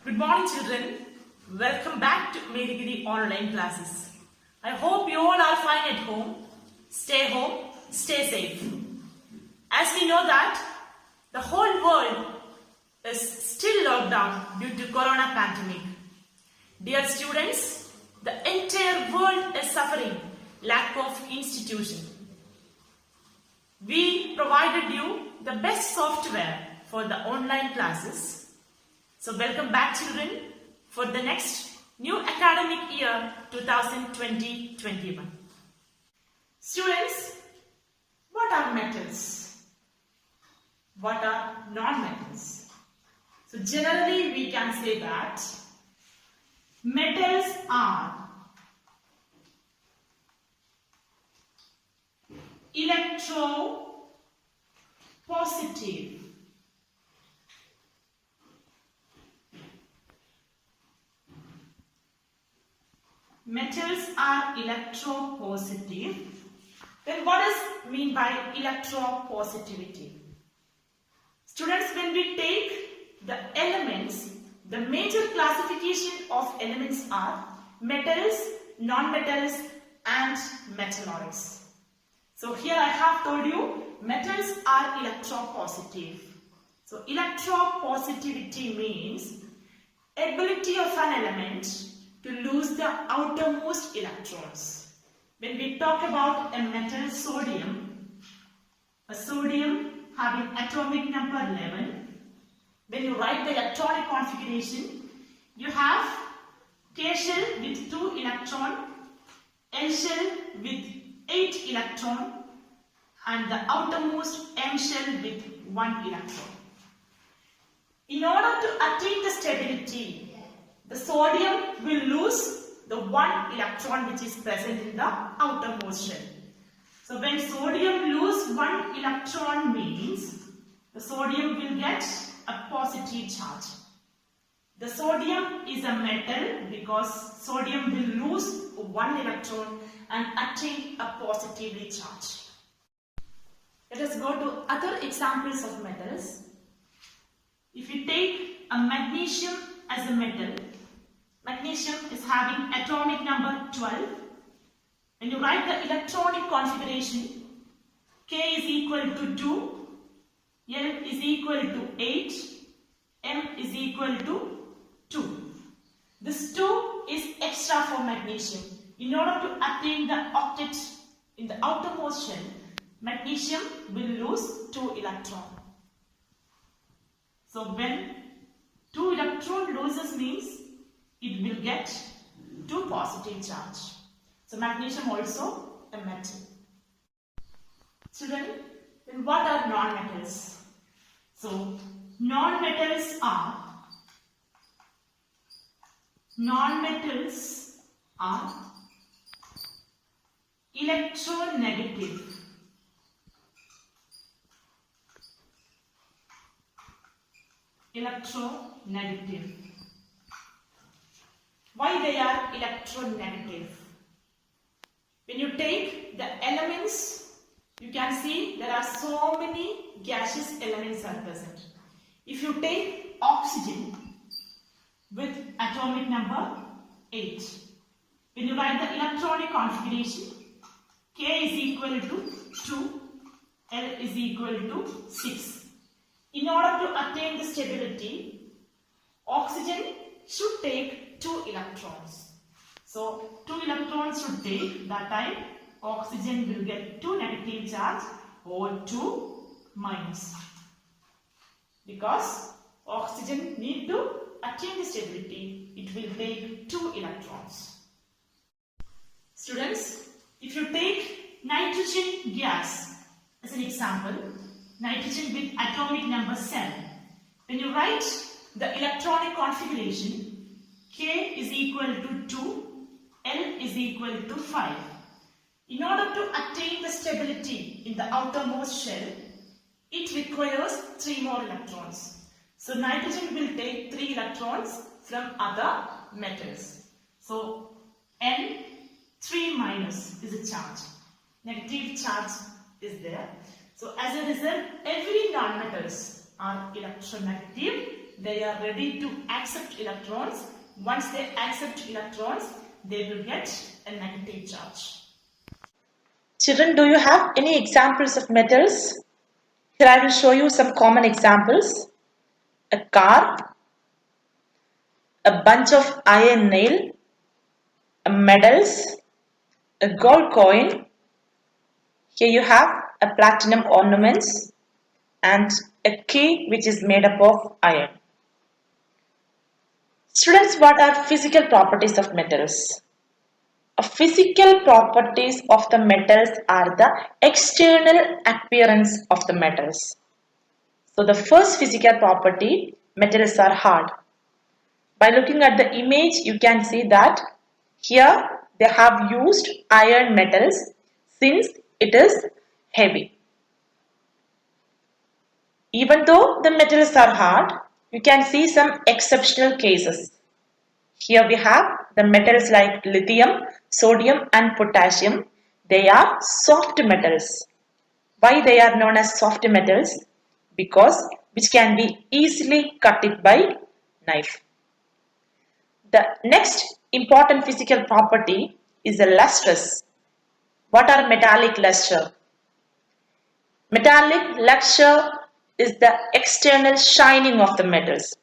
Good morning, children. Welcome back to Malleability online classes. I hope you all are fine at home. Home, stay safe. As we know that the whole world is still locked down due to corona pandemic. Dear students, the entire world is suffering lack of institution. We provided you the best software for the online classes. So welcome back, children, for the next new academic year 2020-21. Students, what are metals? What are non-metals? So generally we can say that metals are electropositive. Metals are electropositive. Then what is mean by electropositivity? Students, when we take the elements, the major classification of elements are metals, non-metals and metalloids. So here I have told you metals are electropositive. So electropositivity means ability of an element to lose the outermost electrons. When we talk about a metal sodium, a sodium having atomic number 11, when you write the electronic configuration, you have K shell with 2 electron, L shell with 8 electron and the outermost M shell with 1 electron. In order to attain the stability, the sodium will lose the 1 electron which is present in the outermost shell. So when sodium loses 1 electron means the sodium will get a positive charge. The sodium is a metal because sodium will lose 1 electron and attain a positively charge. Let us go to other examples of metals. If you take a magnesium as a metal, magnesium is having atomic number 12. When you write the electronic configuration, K is equal to 2, L is equal to 8, M is equal to 2. This 2 is extra for magnesium. In order to attain the octet in the outermost shell, magnesium will lose 2 electrons. So when 2 electron loses means it will get 2 positive charge. So magnesium also a metal. Children, then what are non-metals? So non-metals are electronegative. Electronegative. Why they are electronegative? When you take the elements, you can see there are so many gaseous elements are present. If you take oxygen with atomic number 8, when you write the electronic configuration, K is equal to 2, L is equal to 6. In order to attain the stability, oxygen should take 2 electrons. So 2 electrons should take, that time oxygen will get 2 negative charge or 2 minus. Because oxygen need to attain the stability, it will take 2 electrons. Students, if you take nitrogen gas as an example, nitrogen with atomic number 7, when you write the electronic configuration, K is equal to 2, L is equal to 5. In order to attain the stability in the outermost shell, it requires 3 more electrons. So nitrogen will take 3 electrons from other metals. So N3 minus is a charge. Negative charge is there. So as a result, every non-metals are electronegative they are ready to accept electrons. Once they accept electrons, they will get a negative charge. Children, do you have any examples of metals? Here I will show you some common examples. A car, a bunch of iron nail, medals, a gold coin. Here you have a platinum ornaments and a key which is made up of iron. Students, what are physical properties of metals? Physical properties of the metals are the external appearance of the metals. So the first physical property, metals are hard. By looking at the image, you can see that here they have used iron metals since it is heavy. Even though the metals are hard, you can see some exceptional cases. Here we have the metals like lithium, sodium and potassium. They are soft metals. Why they are known as soft metals? Because which can be easily cut it by knife. The next important physical property is the lustrous. What are metallic luster? Metallic luster is the external shining of the metals.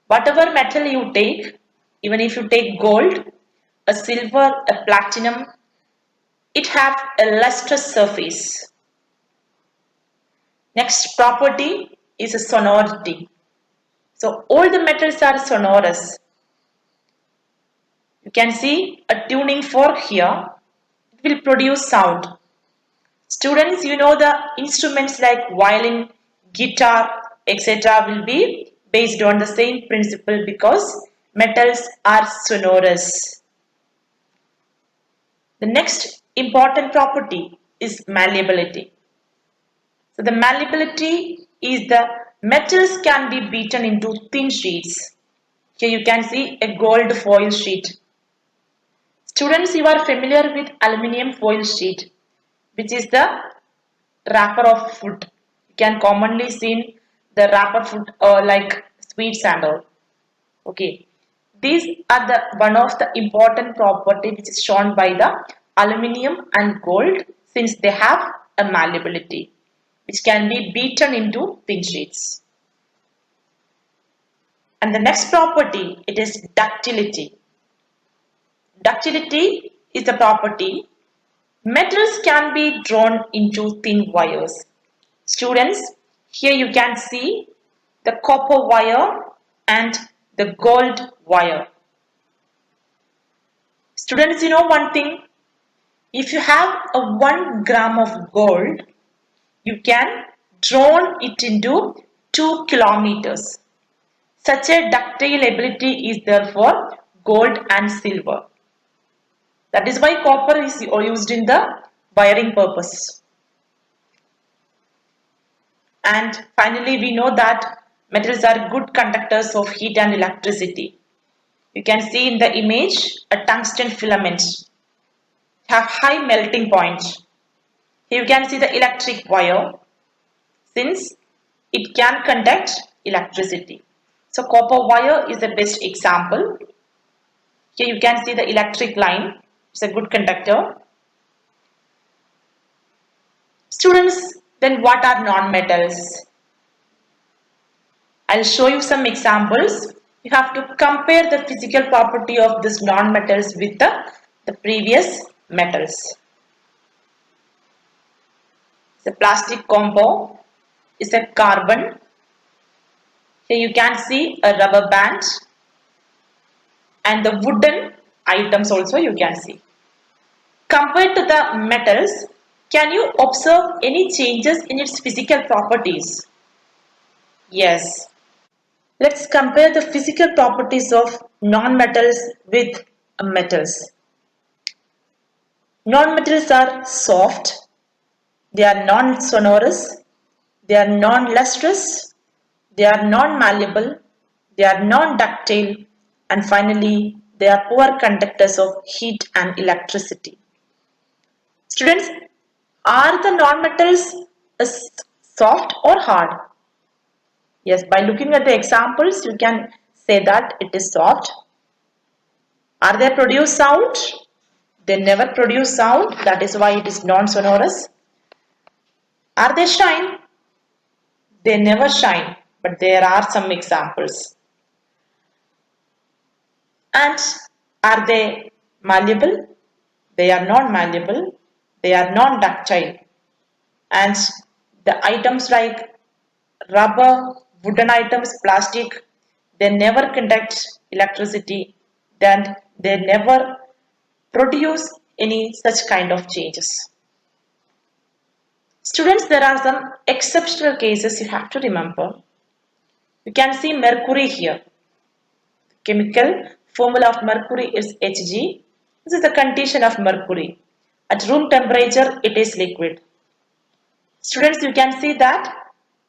Whatever metal you take, even if you take gold, a silver, a platinum, it has a lustrous surface. Next property is a sonority. So all the metals are sonorous. You can see a tuning fork here. It will produce sound. Students, you know the instruments like violin, guitar, etc. will be based on the same principle because metals are sonorous. The next important property is malleability. So the malleability is the metals can be beaten into thin sheets. Here you can see a gold foil sheet. Students, you are familiar with aluminium foil sheet, which is the wrapper of food. You can commonly see the wrapper food like sweets and all. Okay. These are the one of the important property which is shown by the aluminium and gold since they have a malleability which can be beaten into thin sheets. And the next property, it is ductility. Ductility is the property metals can be drawn into thin wires. Students, here you can see the copper wire and the gold wire. Students, you know one thing, if you have a 1 gram of gold, you can draw it into 2 kilometers. Such a ductile ability is there for gold and silver. That is why copper is used in the wiring purpose. And finally, we know that metals are good conductors of heat and electricity. You can see in the image a tungsten filament have high melting point. Here you can see the electric wire since it can conduct electricity. So copper wire is the best example. Here you can see the electric line. It's a good conductor. Students, then what are non-metals? I'll show you some examples. You have to compare the physical property of these non-metals with the previous metals. The plastic compound is a carbon. Here you can see a rubber band and the wooden items also you can see. Compared to the metals, can you observe any changes in its physical properties? Yes. Let's compare the physical properties of non-metals with metals. Non-metals are soft, they are non-sonorous, they are non-lustrous, they are non-malleable, they are non-ductile, and finally they are poor conductors of heat and electricity. Students, are the non-metals soft or hard? Yes, by looking at the examples, you can say that it is soft. Are they produce sound? They never produce sound. That is why it is non-sonorous. Are they shine? They never shine. But there are some examples. And are they malleable? They are non-malleable. They are non-ductile. And the items like rubber, wooden items, plastic, they never conduct electricity. Then they never produce any such kind of changes. Students, there are some exceptional cases you have to remember. You can see mercury here. Chemical formula of mercury is Hg. This is the condition of mercury. At room temperature, it is liquid. Students, you can see that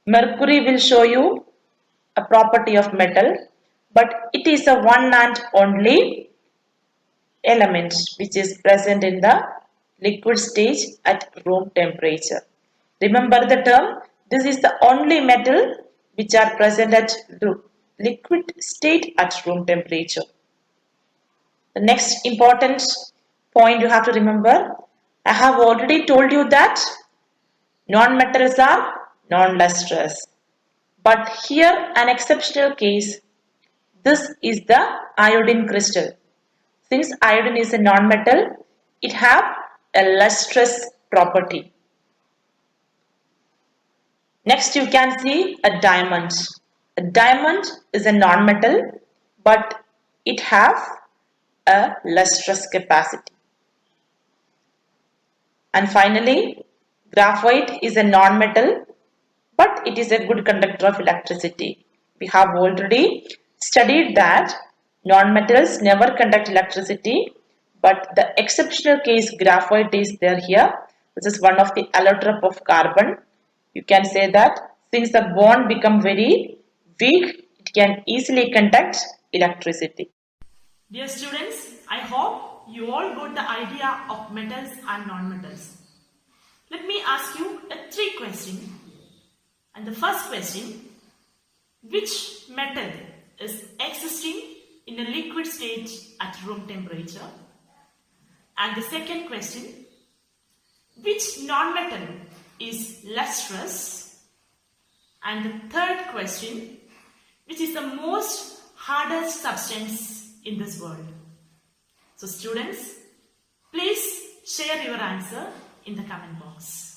mercury will show you a property of metal, but it is a one and only element which is present in the liquid stage at room temperature. Remember the term, this is the only metal which are present at liquid state at room temperature. The next important point you have to remember, I have already told you that non-metals are non-lustrous. But here an exceptional case, this is the iodine crystal. Since iodine is a non-metal, it have a lustrous property. Next you can see a diamond. A diamond is a non-metal, but it have a lustrous capacity. And finally, graphite is a non-metal, but it is a good conductor of electricity. We have already studied that non-metals never conduct electricity, but the exceptional case graphite is there here. This is one of the allotrope of carbon. You can say that since the bond become very weak, it can easily conduct electricity. Dear students, I hope you all got the idea of metals and non-metals. Let me ask you a 3 questions. And the first question, which metal is existing in a liquid state at room temperature? And the second question, which non-metal is lustrous? And the third question, which is the most hardest substance in this world? So students, please share your answer in the comment box.